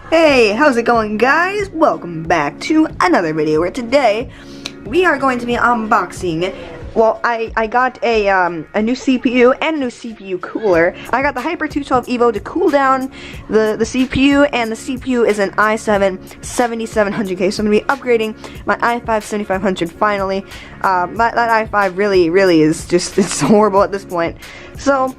Hey, how's it going, guys? Welcome back to another video where today we are going to be unboxing. Well, I got a new CPU and a new CPU cooler. I got the Hyper 212 Evo to cool down the CPU, and the CPU is an i7 7700K, so I'm going to be upgrading my i5 7500 finally. That i5 really is just, it's horrible at this point. So,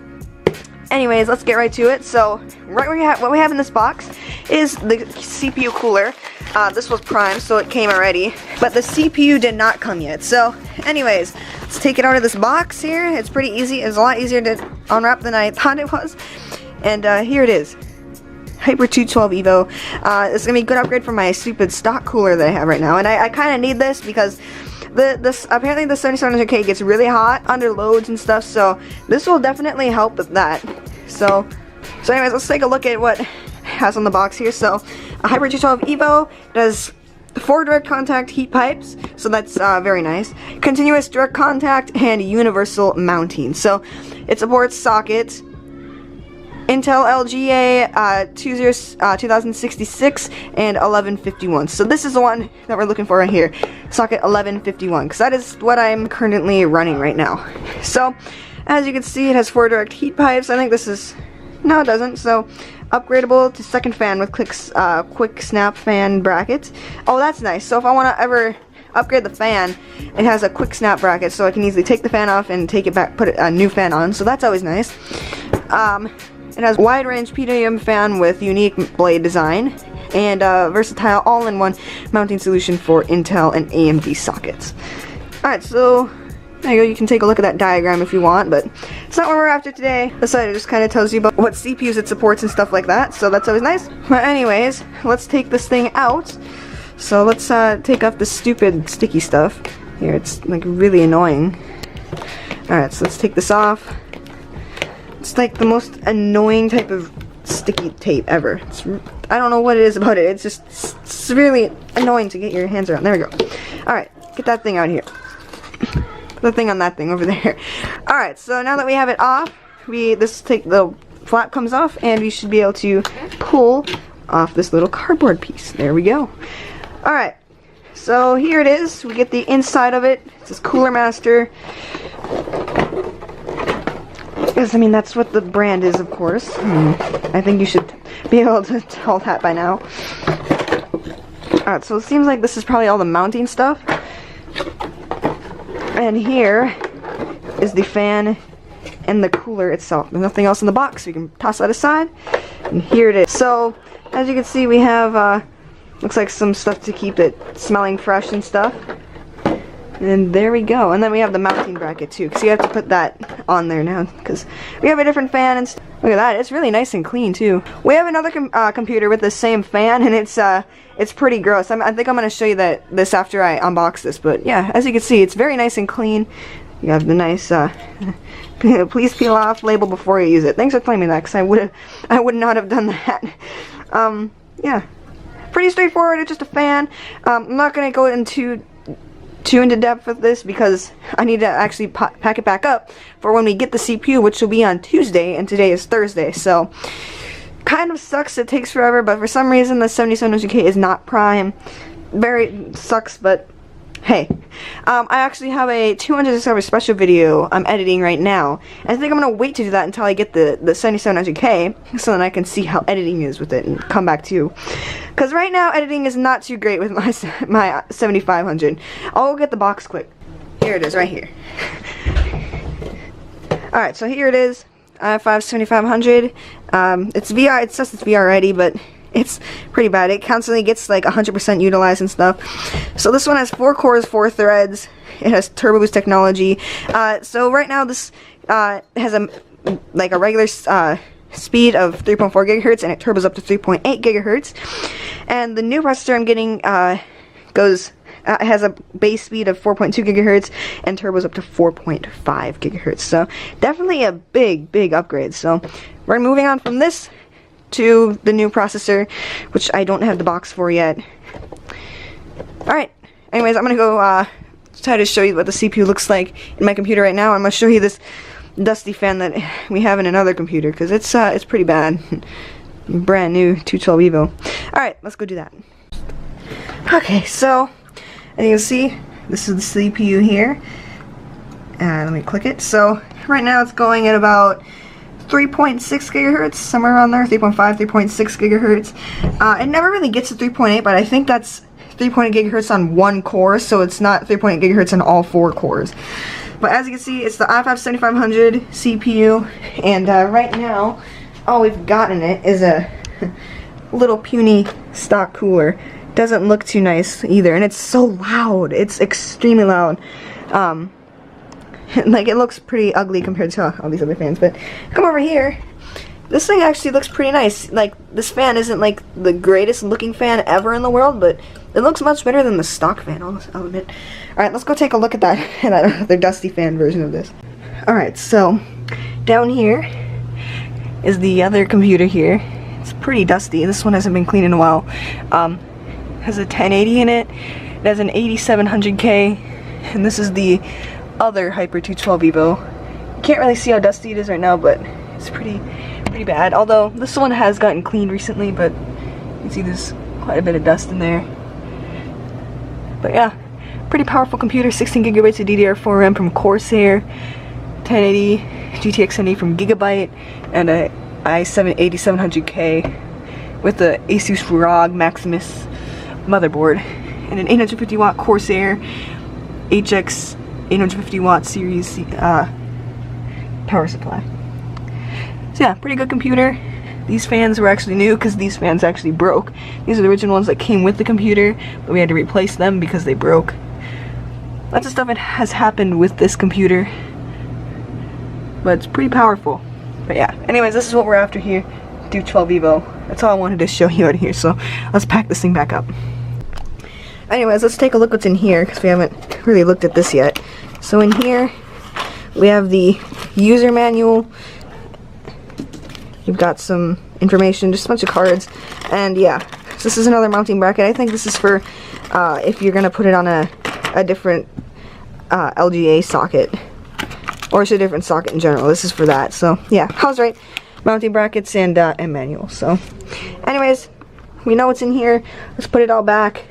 anyways, let's get right to it. So, what we have in this box is the CPU cooler. This was primed, so it came already, but the CPU did not come yet. So, anyways, let's take it out of this box here. It's pretty easy. It's a lot easier to unwrap than I thought it was. And here it is. Hyper 212 Evo. It's gonna be a good upgrade for my stupid stock cooler that I have right now, and I kind of need this because apparently the 7700K gets really hot under loads and stuff, so this will definitely help with that. So anyways, let's take a look at what it has on the box here. So a Hyper 212 Evo does 4 direct contact heat pipes, so that's very nice. Continuous direct contact and universal mounting. So it supports sockets Intel LGA 2066 and 1151. So this is the one that we're looking for right here, socket 1151, because that is what I'm currently running right now. So as you can see, it has 4 direct heat pipes. I think this is, no it doesn't, so upgradable to second fan with quick snap fan brackets. Oh, that's nice. So if I want to ever upgrade the fan, it has a quick snap bracket, so I can easily take the fan off and take it back, put a new fan on, so that's always nice. It has wide range PWM fan with unique blade design and versatile all-in-one mounting solution for Intel and AMD sockets. Alright, so there you go. You can take a look at that diagram if you want, but it's not what we're after today. This side just kind of tells you about what CPUs it supports and stuff like that, so that's always nice. But anyways, let's take this thing out. So let's take off the stupid sticky stuff. Here, it's like really annoying. Alright, so let's take this off. It's like the most annoying type of sticky tape ever. I don't know what it is about it. It's just it's really annoying to get your hands around. There we go. Alright, get that thing out here. Put the thing on that thing over there. Alright, so now that we have it off, the flap comes off, and we should be able to pull off this little cardboard piece. There we go. Alright, so here it is. We get the inside of it. It says Cooler Master. Because, I mean, that's what the brand is, of course. I think you should be able to tell that by now. Alright, so it seems like this is probably all the mounting stuff. And here is the fan and the cooler itself. There's nothing else in the box, so you can toss that aside. And here it is. So, as you can see, we have, looks like some stuff to keep it smelling fresh and stuff. And there we go. And then we have the mounting bracket too, because you have to put that on there now, because we have a different fan and look at that. It's really nice and clean too. We have another computer with the same fan, and it's pretty gross. I think I'm going to show you this after I unbox this, but yeah, as you can see, it's very nice and clean. You have the nice please peel off label before you use it. Thanks for telling me that, because I would not have done that. Yeah, pretty straightforward. It's just a fan. I'm not going to go into too into depth with this because I need to actually pack it back up for when we get the CPU, which will be on Tuesday, and today is Thursday, so kind of sucks. It takes forever, but for some reason the 7700K is not prime. Very sucks, but hey. I actually have a 200 subscriber special video I'm editing right now. I think I'm going to wait to do that until I get the 7700K, so then I can see how editing is with it and come back to you. Because right now, editing is not too great with my 7500. I'll get the box quick. Here it is, right here. Alright, so here it is. i5 7500. It's VR, it says it's VR ready, but it's pretty bad. It constantly gets like 100% utilized and stuff. So this one has 4 cores, 4 threads. It has turbo boost technology. So right now this has a regular speed of 3.4 gigahertz, and it turbos up to 3.8 gigahertz. And the new processor I'm getting has a base speed of 4.2 gigahertz and turbos up to 4.5 gigahertz. So definitely a big upgrade. So we're moving on from this to the new processor, which I don't have the box for yet. Alright, anyways, I'm gonna go try to show you what the CPU looks like in my computer right now. I'm gonna show you this dusty fan that we have in another computer, because it's pretty bad. Brand new 212 Evo. Alright, let's go do that. Okay, so, as you can see, this is the CPU here. Let me click it. So, right now it's going at about 3.6 gigahertz, somewhere around there, 3.5, 3.6 gigahertz. It never really gets to 3.8, but I think that's 3.8 gigahertz on one core, so it's not 3.8 gigahertz on all 4 cores. But as you can see, it's the i5-7500 CPU, and right now, all we've got in it is a little puny stock cooler. Doesn't look too nice either, and it's so loud. It's extremely loud. Like, it looks pretty ugly compared to all these other fans, but come over here. This thing actually looks pretty nice. Like, this fan isn't like the greatest looking fan ever in the world, but it looks much better than the stock fan, I'll admit. Alright, let's go take a look at that other dusty fan version of this. Alright, so down here is the other computer here. It's pretty dusty. This one hasn't been cleaned in a while. Has a 1080 in it. It has an 8700K, and this is the other Hyper 212 Evo. You can't really see how dusty it is right now, but it's pretty bad. Although this one has gotten cleaned recently, but you can see there's quite a bit of dust in there. But yeah, pretty powerful computer. 16 gigabytes of DDR4 RAM from Corsair, 1080 GTX 1080 from Gigabyte, and a i7-8700K with the Asus ROG Maximus motherboard, and an 850 watt Corsair HX 850 watt series power supply. So yeah, pretty good computer. These fans were actually new because these fans actually broke. These are the original ones that came with the computer, but we had to replace them because they broke. Lots of stuff has happened with this computer, but it's pretty powerful. But yeah, anyways, this is what we're after here. 212 Evo. That's all I wanted to show you out of here, so let's pack this thing back up. Anyways, let's take a look what's in here, because we haven't really looked at this yet. So in here, we have the user manual. You've got some information, just a bunch of cards, and yeah, so this is another mounting bracket. I think this is for if you're gonna put it on a different LGA socket, or it's a different socket in general. This is for that. So yeah, I was right. Mounting brackets and manual. So, anyways, we know what's in here. Let's put it all back.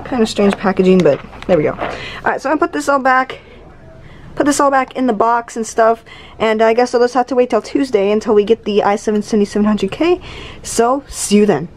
Kind of strange packaging, but there we go. Alright, so I'm gonna put this all back in the box and stuff, and I guess I'll just have to wait till Tuesday until we get the i7-7700K, so see you then.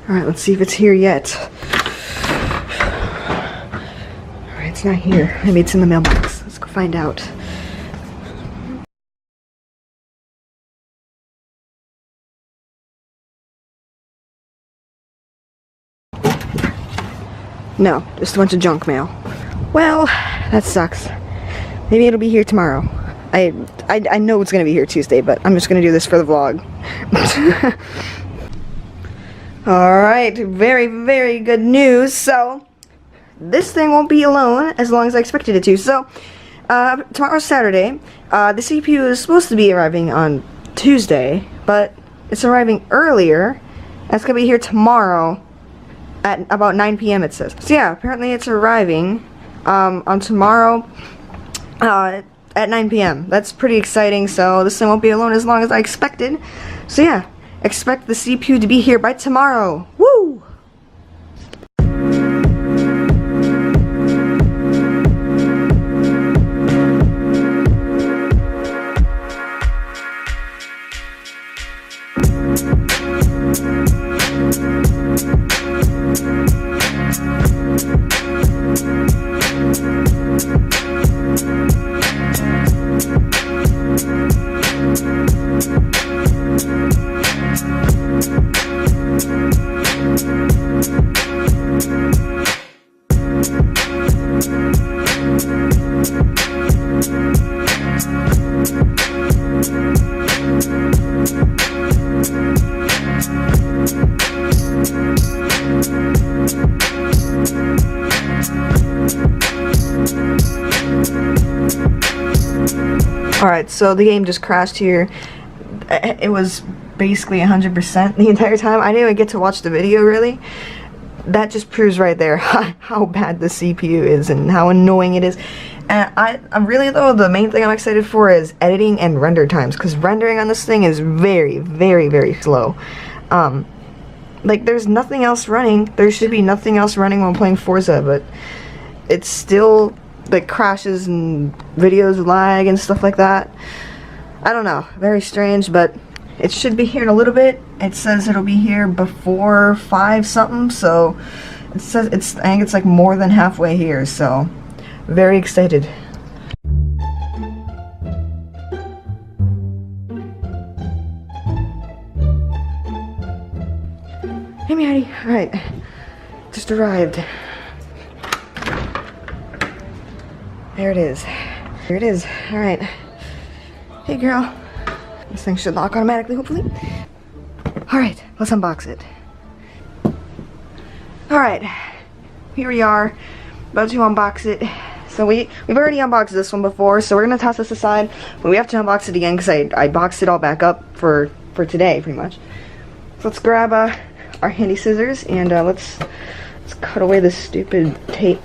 Alright, let's see if it's here yet. Alright, it's not here. Maybe it's in the mailbox. Let's go find out. No, just a bunch of junk mail. Well, that sucks. Maybe it'll be here tomorrow. I know it's gonna be here Tuesday, but I'm just gonna do this for the vlog. Alright, very, very good news. So, this thing won't be alone as long as I expected it to. So, tomorrow's Saturday. The CPU is supposed to be arriving on Tuesday, but it's arriving earlier. It's gonna be here tomorrow at about 9 p.m. it says. So yeah, apparently it's arriving on tomorrow at 9 p.m. That's pretty exciting, so this thing won't be alone as long as I expected. So yeah, expect the CPU to be here by tomorrow. Woo! Alright, so the game just crashed here. It was basically 100% the entire time. I didn't even get to watch the video, really. That just proves right there how bad the CPU is and how annoying it is. And I'm really, though, the main thing I'm excited for is editing and render times, because rendering on this thing is very, very, very slow. Like, there's nothing else running. There should be nothing else running while playing Forza, but it's still, like, crashes and videos lag and stuff like that. I don't know. Very strange, but it should be here in a little bit. It says it'll be here before 5 something, so it says I think it's like more than halfway here, so very excited. Hey Maddie, alright, just arrived. There it is. There it is, alright. Hey girl. This thing should lock automatically, hopefully. Alright, let's unbox it. Alright, here we are, about to unbox it. So we've already unboxed this one before, so we're gonna toss this aside, but we have to unbox it again because I boxed it all back up for today, pretty much. So let's grab our handy scissors and let's cut away this stupid tape.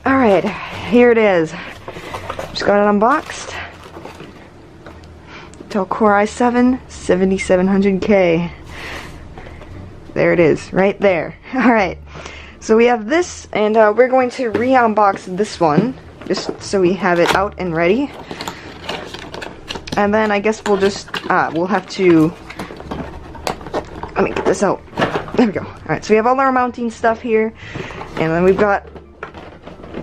Alright, here it is. Just got it unboxed. Intel Core i7 7700K. There it is, right there. Alright, so we have this, and we're going to re-unbox this one, just so we have it out and ready. And then I guess we'll just, we'll have to, let me get this out. There we go. Alright, so we have all our mounting stuff here, and then we've got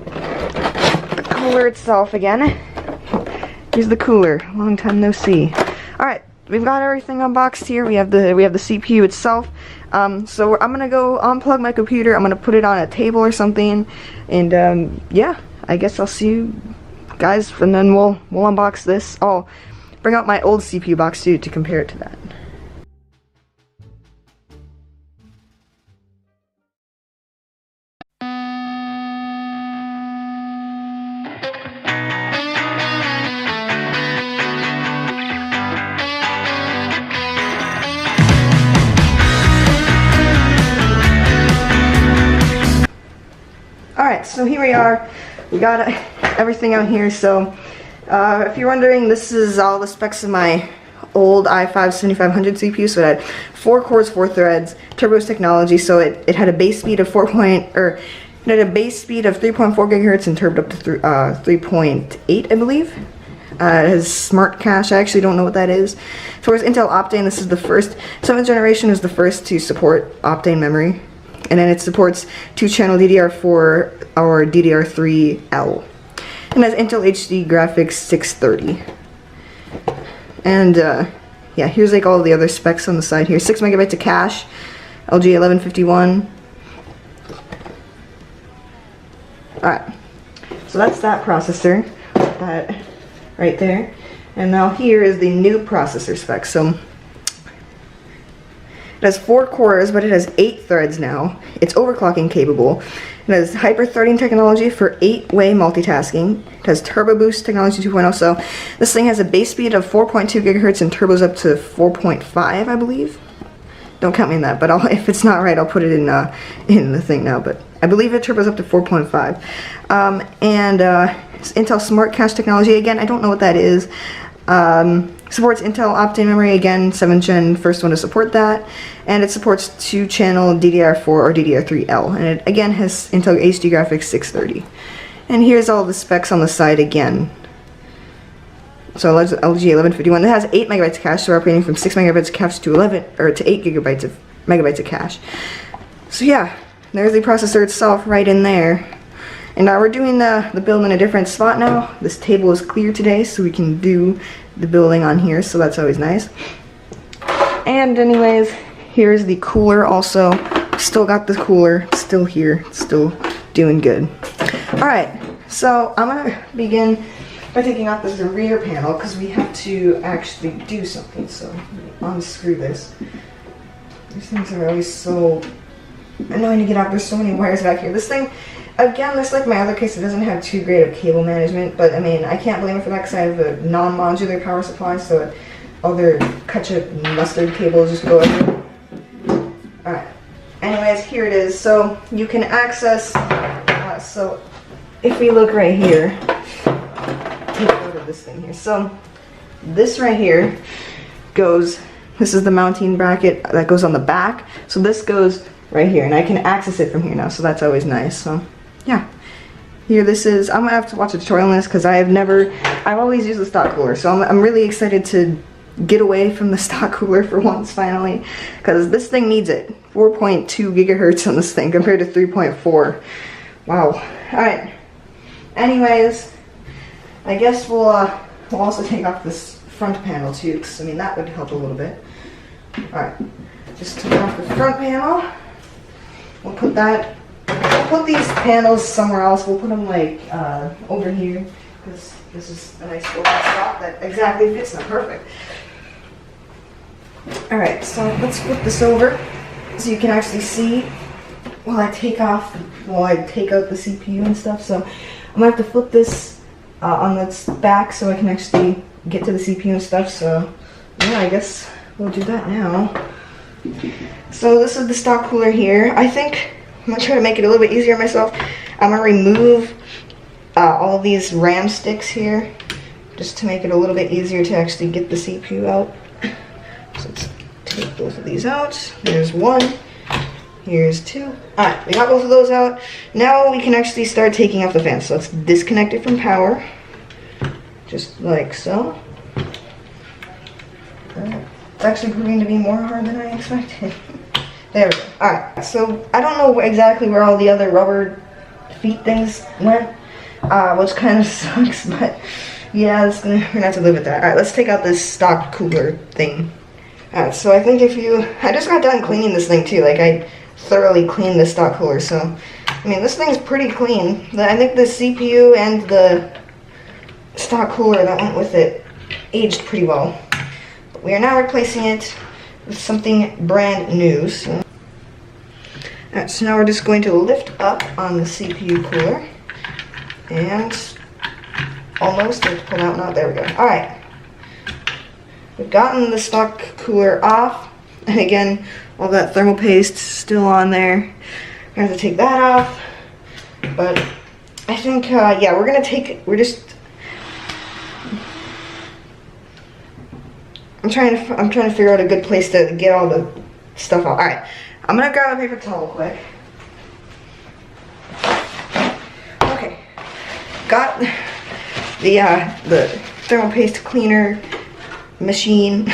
the cooler itself again. Here's the cooler. Long time no see. Alright, we've got everything unboxed here. We have the CPU itself. So I'm gonna go unplug my computer. I'm gonna put it on a table or something, and yeah, I guess I'll see you guys, and then we'll unbox this. I'll bring out my old CPU box too to compare it to that. Alright, so here we are. We got everything out here. So if you're wondering, this is all the specs of my old i5 7500 CPU. So it had 4 cores, 4 threads, turbos technology. So it had a base speed of 3.4 gigahertz and turboed up to 3.8, I believe. It has smart cache. I actually don't know what that is. So it's Intel Optane. This is the first. 7th generation is the first to support Optane memory. And then it supports 2-channel DDR4 or DDR3L. And has Intel HD graphics 630. And yeah, here's like all the other specs on the side here. 6 megabytes of cache, LG 1151. Alright, so that's that processor, that right there. And now here is the new processor specs. So it has 4 cores, but it has 8 threads now. It's overclocking capable. It has hyper-threading technology for 8-way multitasking. It has Turbo Boost technology 2.0. So this thing has a base speed of 4.2 gigahertz and turbos up to 4.5, I believe. Don't count me on that, but if it's not right, I'll put it in the thing now. But I believe it turbos up to 4.5. And it's Intel Smart Cache technology. Again, I don't know what that is. Supports Intel Optane memory, again, 7th gen, first one to support that, and it supports 2-channel DDR4 or DDR3L, and it again has Intel HD graphics 630. And here's all the specs on the side again. So LG 1151, it has 8 megabytes of cache, so we're upgrading from 6 megabytes of cache to 8 megabytes of cache. So yeah, there's the processor itself right in there. And now we're doing the build in a different spot now. This table is clear today, so we can do the building on here, so that's always nice. And anyways, here's the cooler also. Still got the cooler, still here, still doing good. Alright, so I'm gonna begin by taking off this rear panel because we have to actually do something. So unscrew this. These things are always so annoying to get out. There's so many wires back here. This thing, again, just like my other case, it doesn't have too great of cable management, but I mean, I can't blame it for that because I have a non-modular power supply, so all their ketchup mustard cables just go everywhere. Alright, anyways, here it is. So you can access, so if we look right here, take a look at this thing here. So this right here goes, this is the mounting bracket that goes on the back. So this goes right here, and I can access it from here now, so that's always nice. So yeah, here this is. I'm gonna have to watch a tutorial on this because I've always used the stock cooler, so I'm really excited to get away from the stock cooler for once finally, because this thing needs it. 4.2 gigahertz on this thing compared to 3.4. Wow. Alright, anyways, I guess we'll also take off this front panel too, because I mean that would help a little bit. Alright, just take off the front panel. We'll put these panels somewhere else. We'll put them like over here, because this is a nice open spot that exactly fits them perfect. Alright, so let's flip this over so you can actually see while I take out the CPU and stuff. So I'm gonna have to flip this on its back so I can actually get to the CPU and stuff. So yeah, I guess we'll do that now. So this is the stock cooler here. I think I'm gonna try to make it a little bit easier myself. I'm gonna remove all of these RAM sticks here just to make it a little bit easier to actually get the CPU out. So let's take both of these out. There's one. Here's two. Alright, we got both of those out. Now we can actually start taking off the fan. So let's disconnect it from power. Just like so. It's actually proving to be more hard than I expected. There we go. Alright, so I don't know exactly where all the other rubber feet things went, which kind of sucks, but yeah, we're gonna have to live with that. Alright, let's take out this stock cooler thing. Alright, so I think I just got done cleaning this thing too, like I thoroughly cleaned the stock cooler, so, I mean, this thing's pretty clean. I think the CPU and the stock cooler that went with it aged pretty well. But we are now replacing it with something brand new. So. Alright, so now we're just going to lift up on the CPU cooler, and almost, let's pull out now, there we go. Alright. We've gotten the stock cooler off, and again, all that thermal paste still on there. I have to take that off, but I think, yeah, I'm trying to figure out a good place to get all the stuff out. All right, I'm gonna grab a paper towel quick. Okay, got the thermal paste cleaner machine.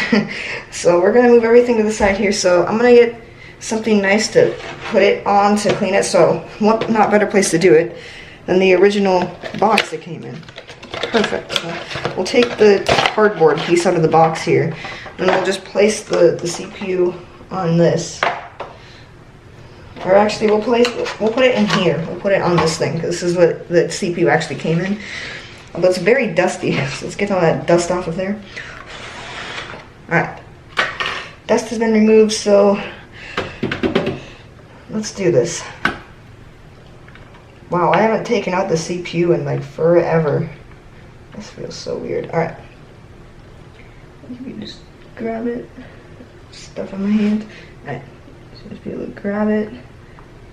So we're gonna move everything to the side here. So I'm gonna get something nice to put it on to clean it. So what not better place to do it than the original box it came in. Perfect. So we'll take the cardboard piece out of the box here, and we'll just place the CPU on this. Or actually, we'll put it in here. We'll put it on this thing, because this is what the CPU actually came in. But it's very dusty, so let's get all that dust off of there. Alright, dust has been removed, so let's do this. Wow, I haven't taken out the CPU in like forever. This feels so weird. Alright, let me just grab it. Stuff on my hand. Alright, so just be able to grab it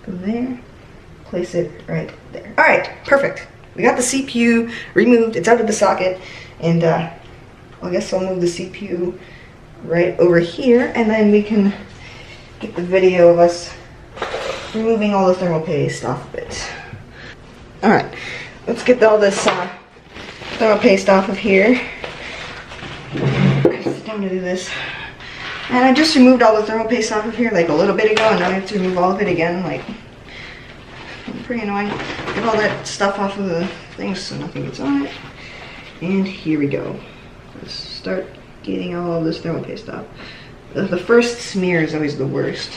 from there, place it right there. Alright, perfect. We got the CPU removed, it's out of the socket, and I guess I'll move the CPU right over here, and then we can get the video of us removing all the thermal paste off of it. Alright, let's get all this thermal paste off of here. I sit down to do this. And I just removed all the thermal paste off of here like a little bit ago, and now I have to remove all of it again. Like, pretty annoying. Get all that stuff off of the things so nothing gets on it. And here we go. Let's start getting all of this thermal paste off. The first smear is always the worst.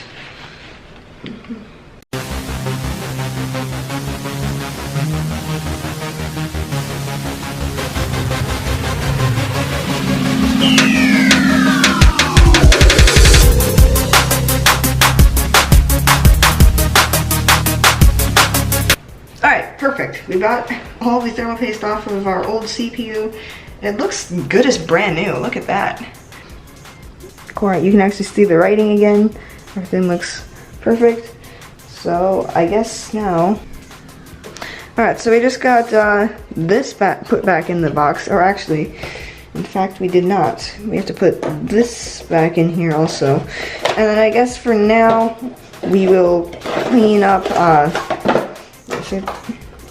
perfect. We got all the thermal paste off of our old CPU. It looks good as brand new. Look at that. Alright, you can actually see the writing again. Everything looks perfect. So I guess now. Alright, so we just got this put back in the box, or actually, in fact we did not. We have to put this back in here also. And then I guess for now, we will clean up,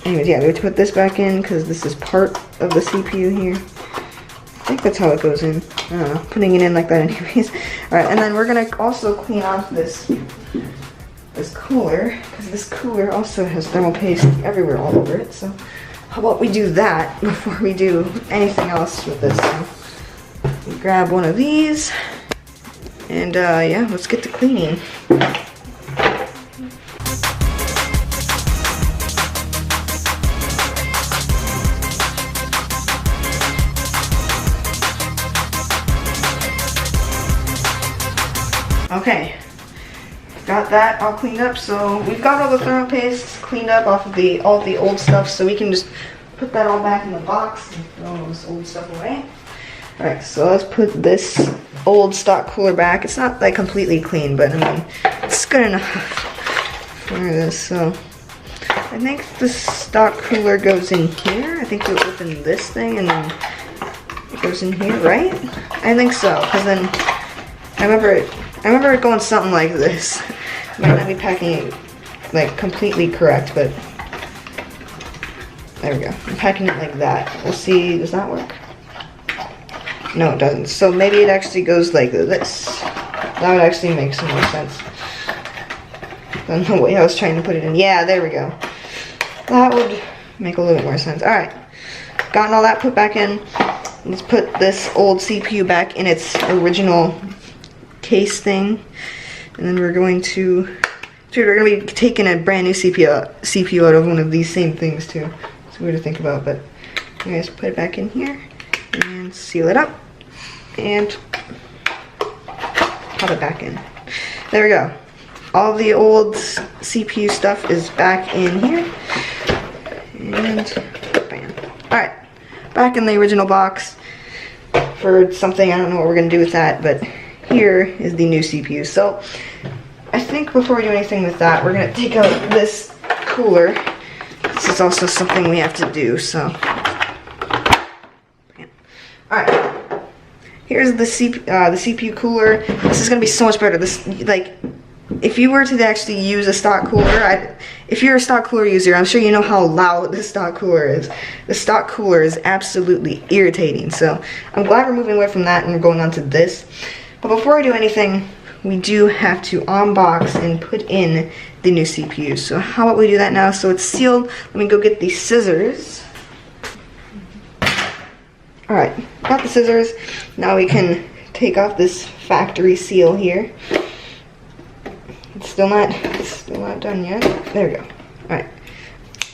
anyways, yeah, we have to put this back in because this is part of the CPU here. I think that's how it goes in. I don't know, putting it in like that anyways. Alright, and then we're gonna also clean off this cooler, because this cooler also has thermal paste everywhere all over it. So how about we do that before we do anything else with this. So we grab one of these, and yeah, let's get to cleaning. Okay, got that all cleaned up. So we've got all the thermal paste cleaned up off of all the old stuff, so we can just put that all back in the box and throw all this old stuff away. Alright, so let's put this old stock cooler back. It's not like completely clean, but I mean, it's good enough for this. So I think the stock cooler goes in here. I think we'll open this thing and then it goes in here, right? I think so, because then I remember it going something like this. Might not be packing it like completely correct, but there we go. I'm packing it like that. We'll see. Does that work? No, it doesn't. So maybe it actually goes like this. That would actually make some more sense than the way I was trying to put it in. Yeah, there we go. That would make a little bit more sense. Alright. Gotten all that put back in. Let's put this old CPU back in it's original case thing. And then we're going to be taking a brand new CPU out of one of these same things too. It's weird to think about, but anyways, put it back in here and seal it up and pop it back in. There we go. All the old CPU stuff is back in here. And bam. Alright, back in the original box for something. I don't know what we're gonna do with that, but here is the new CPU. So I think before we do anything with that, we're gonna take out this cooler. This is also something we have to do, so. Alright, here's the CPU cooler. This is gonna be so much better. This, like, if you were to actually use a stock cooler, if you're a stock cooler user, I'm sure you know how loud the stock cooler is. The stock cooler is absolutely irritating, so I'm glad we're moving away from that and we're going on to this. But before I do anything, we do have to unbox and put in the new CPU. So how about we do that now? So it's sealed. Let me go get the scissors. Alright, got the scissors. Now we can take off this factory seal here. It's still not done yet. There we go. Alright.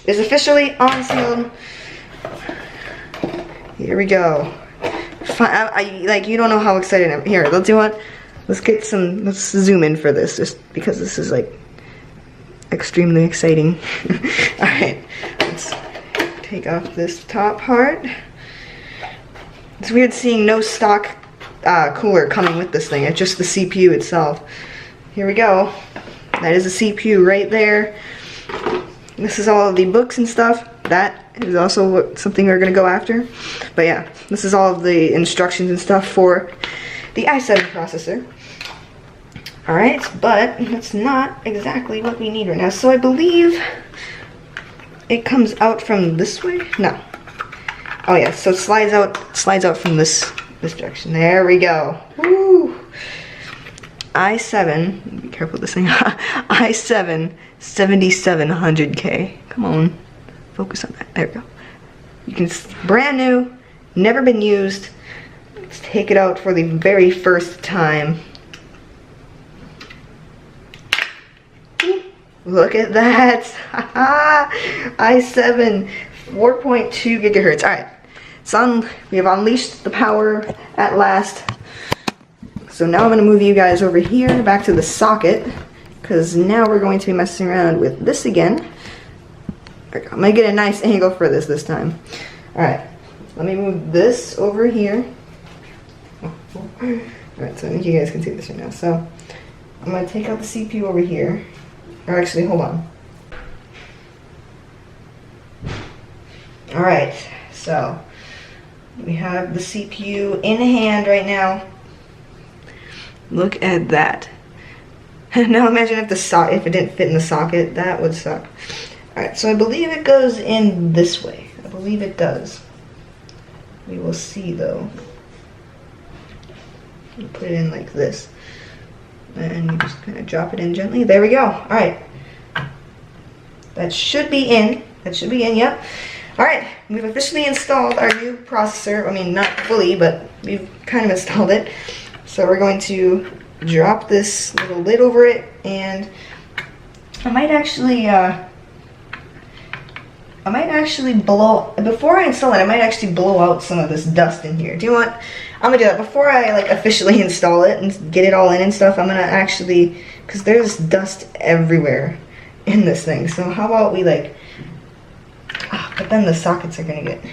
It's officially unsealed. Here we go. Like, you don't know how excited I'm. Here, let's do what? Let's zoom in for this, just because this is like extremely exciting. Alright, let's take off this top part. It's weird seeing no stock cooler coming with this thing. It's just the CPU itself. Here we go. That is the CPU right there. This is all of the books and stuff. That is also something we're going to go after. But yeah, this is all of the instructions and stuff for the i7 processor. Alright, but that's not exactly what we need right now. So I believe it comes out from this way? No. Oh yeah, so it slides out from this direction. There we go. Woo! i7, be careful with this thing. i7 7700K. Come on, focus on that. There we go. You can, brand new, never been used. Let's take it out for the very first time. Look at that. i7 4.2 gigahertz. Alright, so we have unleashed the power at last. So now I'm going to move you guys over here back to the socket, because now we're going to be messing around with this again. I'm gonna get a nice angle for this time. Alright, let me move this over here. Alright, so I think you guys can see this right now. So I'm gonna take out the CPU over here. Or actually, hold on. Alright, so we have the CPU in hand right now. Look at that. Now imagine if if it didn't fit in the socket, that would suck. Alright, so I believe it goes in this way. I believe it does. We will see though. You put it in like this. And you just kind of drop it in gently. There we go. Alright. That should be in. That should be in, yep. Alright, we've officially installed our new processor. I mean, not fully, but we've kind of installed it. So we're going to drop this little lid over it, and I might actually blow, before I install it, I might actually blow out some of this dust in here. Do you want, I'm gonna do that before I like officially install it and get it all in and stuff. I'm gonna actually, because there's dust everywhere in this thing, so how about we like, but then the sockets are gonna get, do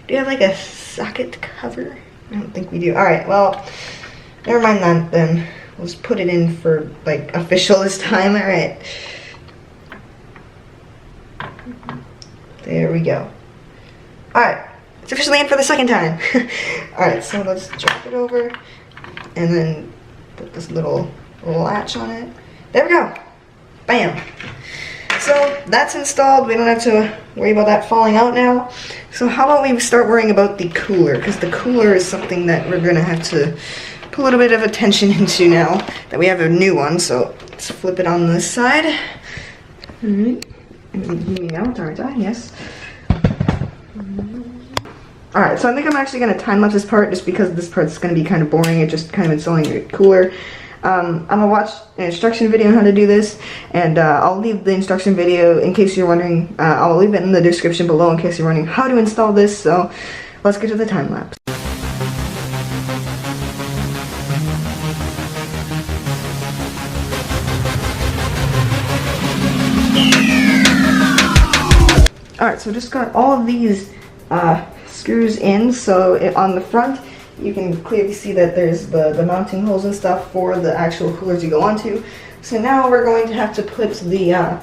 you have like a socket cover? I don't think we do. Alright, well, never mind that then. Let's put it in for like official this time. Alright. There we go. Alright. It's officially in for the second time. Alright, so let's drop it over and then put this little latch on it. There we go. Bam. So that's installed. We don't have to worry about that falling out now. So how about we start worrying about the cooler, because the cooler is something that we're gonna have to put a little bit of attention into now that we have a new one. So let's flip it on this side. Alright. Moving out, aren't I? Yes. Alright, so I think I'm actually gonna time lapse this part just because this part's gonna be kind of boring. It's just kind of installing a cooler. I'm gonna watch an instruction video on how to do this, and I'll leave the instruction video in case you're wondering. I'll leave it in the description below in case you're wondering how to install this. So let's get to the time lapse. Alright, so just got all of these screws in. So on the front, you can clearly see that there's the mounting holes and stuff for the actual cooler to go onto. So now we're going to have to put the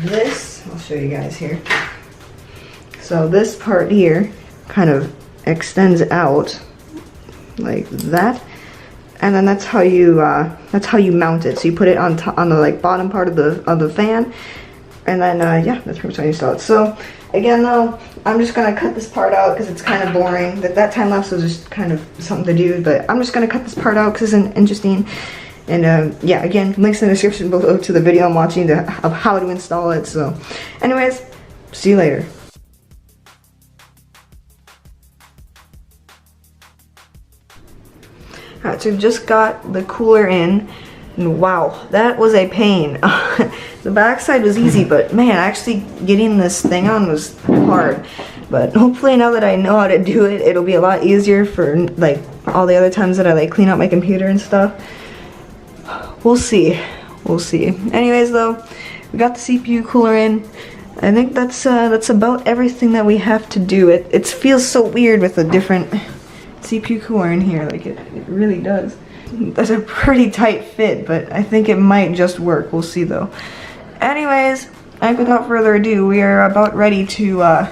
this, I'll show you guys here. So this part here kind of extends out like that, and then that's how you mount it. So you put it on the like bottom part of the fan, and then yeah, that's pretty much how you install it. So again though, I'm just gonna cut this part out because it's kind of boring. That time lapse was just kind of something to do, but I'm just gonna cut this part out because it's interesting. And yeah, again, links in the description below to the video I'm watching of how to install it. So anyways, see you later. Alright, so we've just got the cooler in, and wow, that was a pain. The backside was easy, but man, actually getting this thing on was hard. But hopefully now that I know how to do it, it'll be a lot easier for like all the other times that I like clean out my computer and stuff. We'll see. We'll see. Anyways though, we got the CPU cooler in. I think that's about everything that we have to do. It feels so weird with a different CPU cooler in here, like it really does. That's a pretty tight fit, but I think it might just work. We'll see though. Anyways, without further ado, we are about ready to, I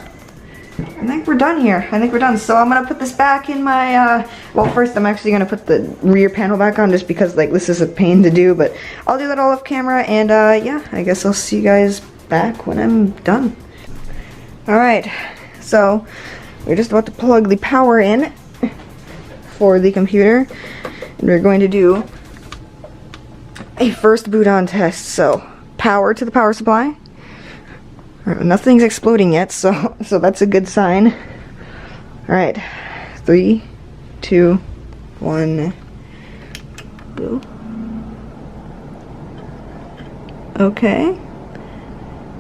think we're done here. I think we're done. So I'm gonna put this back in my, well first I'm actually gonna put the rear panel back on just because like this is a pain to do, but I'll do that all off camera, and yeah, I guess I'll see you guys back when I'm done. Alright, so we're just about to plug the power in for the computer, and we're going to do a first boot on test. So power to the power supply. Nothing's exploding yet, so that's a good sign. Alright, 3, 2, 1, go. Okay,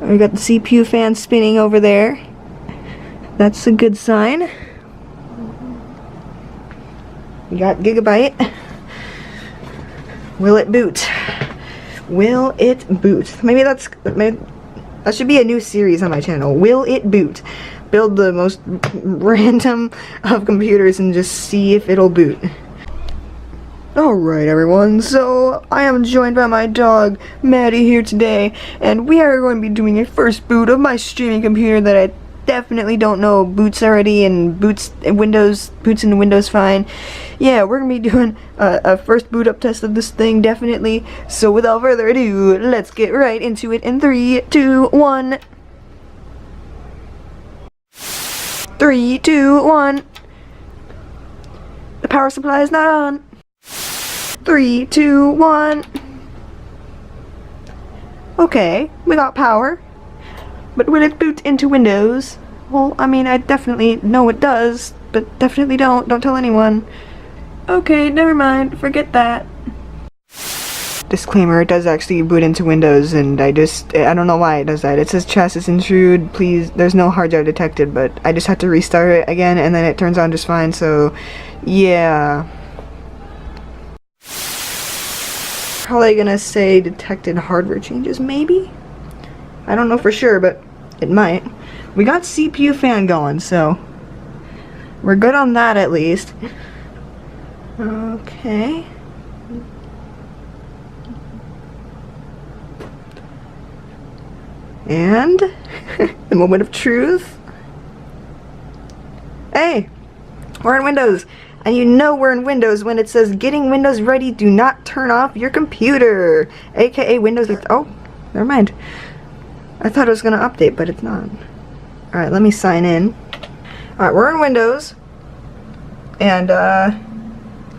we got the CPU fan spinning over there. That's a good sign. We got Gigabyte. Will it boot? Will it boot? Maybe That should be a new series on my channel. Will it boot? Build the most random of computers and just see if it'll boot. Alright everyone, so I am joined by my dog Maddie here today, and we are going to be doing a first boot of my streaming computer that I definitely don't know boots already and boots into Windows fine. Yeah, we're going to be doing a first boot up test of this thing, definitely. So without further ado, let's get right into it in 3, 2, 1. 3, 2, 1. The power supply is not on. 3, 2, 1. Okay, we got power. But will it boot into Windows? Well, I mean, I definitely know it does, but definitely don't. Don't tell anyone. Okay, never mind. Forget that. Disclaimer, it does actually boot into Windows, and I don't know why it does that. It says chassis intrude, please, there's no hard drive detected, but I just had to restart it again, and then it turns on just fine, so, yeah. Probably gonna say detected hardware changes, maybe? I don't know for sure, but it might. We got CPU fan going, so we're good on that at least. Okay. And the moment of truth. Hey, we're in Windows. And you know we're in Windows when it says getting Windows ready, do not turn off your computer. AKA Windows. Oh, never mind. I thought it was going to update, but it's not. Alright, let me sign in. Alright, we're in Windows. And,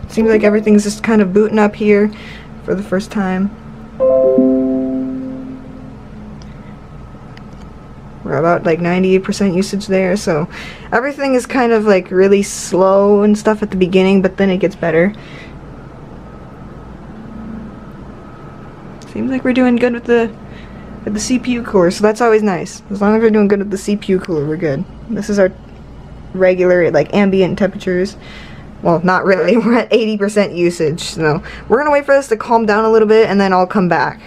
seems like everything's just kind of booting up here for the first time. We're about like 98% usage there, so everything is kind of like really slow and stuff at the beginning, but then it gets better. Seems like we're doing good with the CPU cooler, so that's always nice. As long as we're doing good with the CPU cooler, we're good. This is our regular, like, ambient temperatures. Well, not really. We're at 80% usage, so we're gonna wait for this to calm down a little bit, and then I'll come back.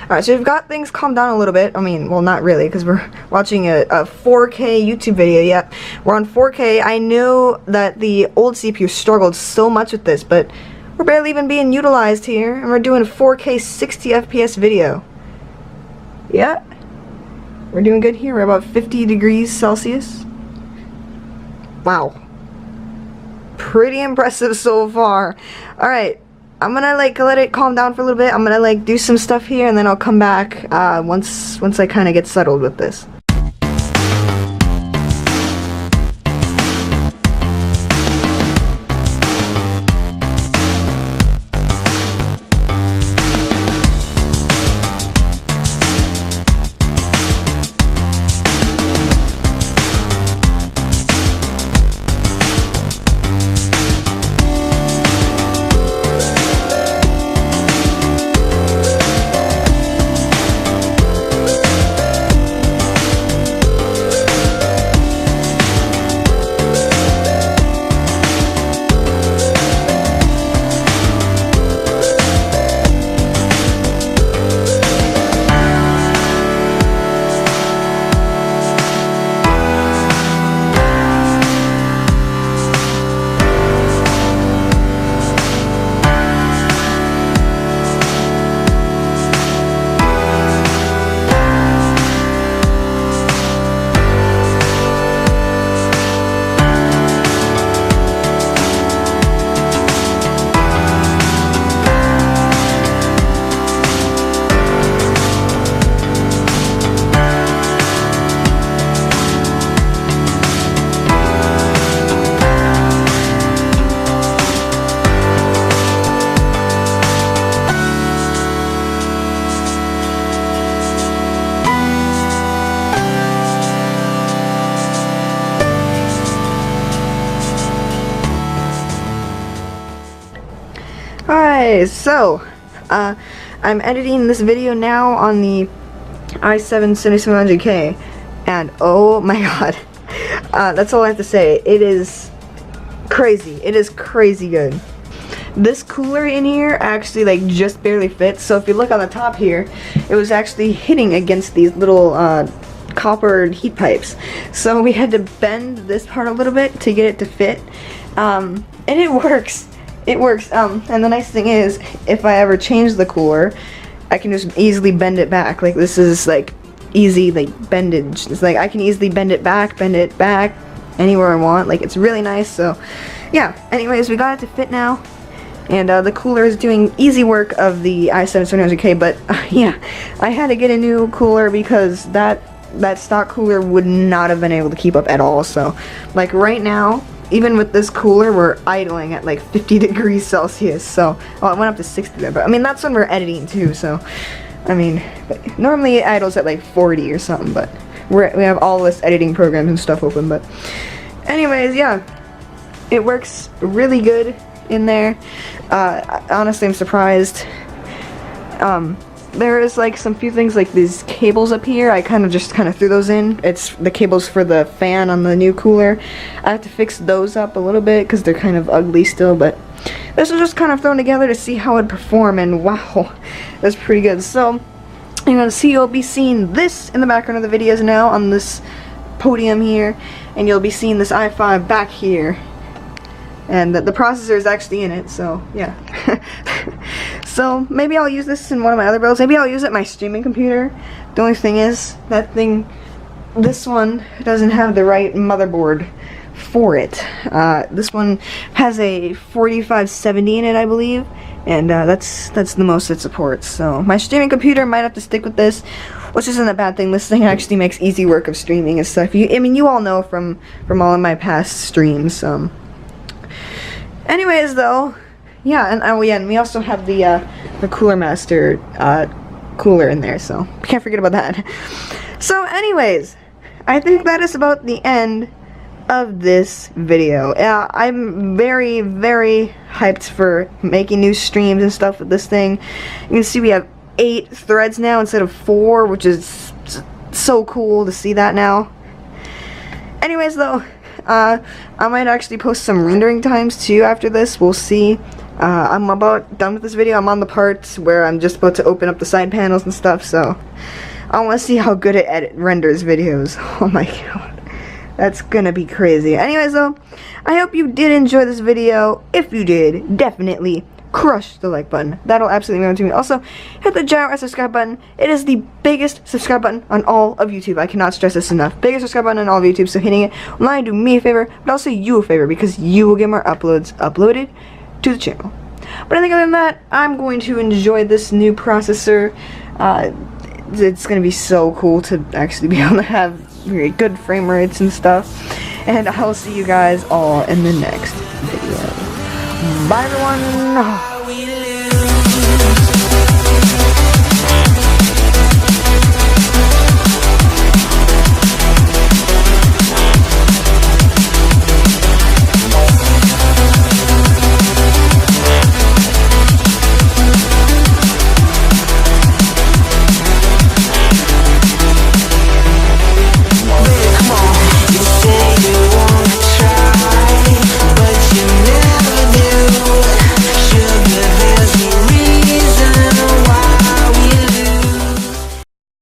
Alright, so we've got things calmed down a little bit. I mean, well, not really, because we're watching a 4K YouTube video. Yep, we're on 4K. I knew that the old CPU struggled so much with this, but we're barely even being utilized here, and we're doing a 4K 60 FPS video. Yeah, we're doing good here. We're about 50 degrees Celsius. Wow. Pretty impressive so far. Alright. I'm gonna like let it calm down for a little bit. I'm gonna like do some stuff here, and then I'll come back once I kind of get settled with this. Alright, so I'm editing this video now on the i7-7700K, and oh my god, that's all I have to say. It is crazy. It is crazy good. this cooler in here actually like just barely fits. So if you look on the top here, it was actually hitting against these little copper heat pipes. So we had to bend this part a little bit to get it to fit, and it works. It works. And the nice thing is, if I ever change the cooler, I can just easily bend it back. Like this is like easy like bendage. It's like I can easily bend it back anywhere I want. Like it's really nice. So yeah, anyways, we got it to fit now, and the cooler is doing easy work of the i7-7700K, but yeah, I had to get a new cooler because that stock cooler would not have been able to keep up at all. So like right now, even with this cooler, we're idling at like 50 degrees Celsius. So, well, it went up to 60 there, but I mean that's when we're editing too. So I mean, normally it idles at like 40 or something, but we have all this editing programs and stuff open. But anyways, yeah, it works really good in there. Honestly, I'm surprised. There is like some few things like these cables up here. I kind of threw those in. It's the cables for the fan on the new cooler. I have to fix those up a little bit because they're kind of ugly still, but this was just kind of thrown together to see how it'd perform, and wow, that's pretty good. So you'll be seeing this in the background of the videos now on this podium here, and you'll be seeing this i5 back here, and the processor is actually in it. So yeah. So maybe I'll use this in one of my other builds. Maybe I'll use it in my streaming computer. The only thing is, this one doesn't have the right motherboard for it. This one has a 4570 in it, I believe, and that's the most it supports. So my streaming computer might have to stick with this, which isn't a bad thing. This thing actually makes easy work of streaming and stuff. I mean, you all know from all of my past streams. Anyways, though. Yeah, and we also have the Cooler Master cooler in there, so can't forget about that. So anyways, I think that is about the end of this video. I'm very, very hyped for making new streams and stuff with this thing. You can see we have 8 threads now instead of 4, which is so cool to see that now. Anyways, though, I might actually post some rendering times too after this. We'll see. I'm about done with this video. I'm on the parts where I'm just about to open up the side panels and stuff, so I want to see how good it renders videos. Oh my god, that's gonna be crazy. Anyways, though, I hope you did enjoy this video. If you did, definitely crush the like button. That'll absolutely mean to me. Also, hit the giant red subscribe button. It is the biggest subscribe button on all of YouTube. I cannot stress this enough. Biggest subscribe button on all of YouTube, so hitting it will not only do me a favor, but also you a favor, because you will get more uploads uploaded to the channel. But I think other than that, I'm going to enjoy this new processor. It's going to be so cool to actually be able to have very good frame rates and stuff. And I'll see you guys all in the next video. Bye everyone!